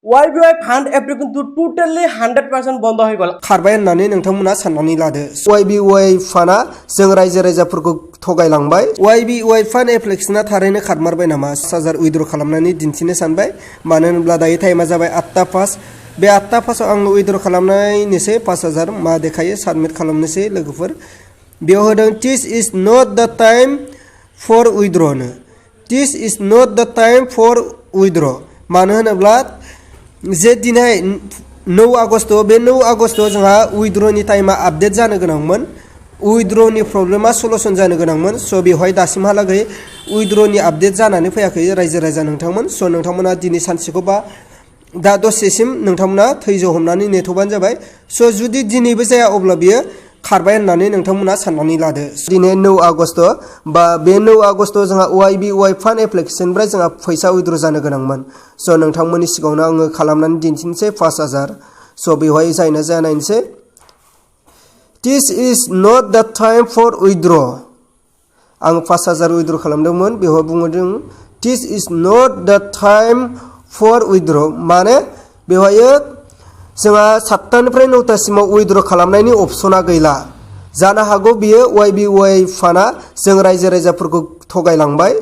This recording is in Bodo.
Yby Fund App কিন্তু totally 100% বন্ধ হয়ে গেল খারবাय होननानै नोंथांमोना साननानै लादो Yby Fund जों रायजो राजाफोरखौ थगायलांबाय Yby Fund एप्लिकेशना थारैनो खारमारबाय नामा 5000 उइद्र खालामनानै दिन्थिनो सानबाय मानो होनब्ला दायो टाइमा जाबाय 8टा पास बे 8टा पासाव आं उइद्र खालामनायनिसै 5000 मा देखायो साबमिट खालामनोसै लोगोफोर बेयाव होदों this is not the time for withdraw नो this is not the time for withdraw मानो होनोब्ला जे दिनै 9 आगस्ट बे 9 आगस्ट जोंहा उइद्रनि टाइमा आपडेट जानो गोनांमोन उइद्रनि प्रब्लेमा सलुशन जानो गोनांमोन स बेवहाय दासिमहालागै उइद्रनि आपडेट जानानै फैयाखै रायजो राजा नोंथांमोन स नोंथांमोना दिनै सानसेखौ बा दा दसेसिम नोंथांमोना थैजौ हमनानै नेथ'बानो जाबाय स जुदि दिनैबो जाया अब्ला बियो खारबाय होननानै नोंथांमोना साननानै लादो दिनै 9 आगस्ट बा बे 9 आगस्ट जोंहा Yby Fund एप्लिकेशननिफ्राय जोंहा फैसा उइद्र जानो गोनांमोन स नोंथांमोननि सिगाङावनो आङो खालामनानै दिन्थिनोसै 5000 स बेवहाय जायना जाया नायनोसै This is not the time for withdraw आं 5000 उइद्र खालामदोंमोन बेवहाय बुंदों This is not the time for withdraw माने बेवहाय जोंहा 7टानिफ्राय 9टासिमाव उइद्र खालामनायनि अपसना गैला जानो हागौ बियो Yby Fundआ जों रायजो राजाफोरखौ थगायलांबाय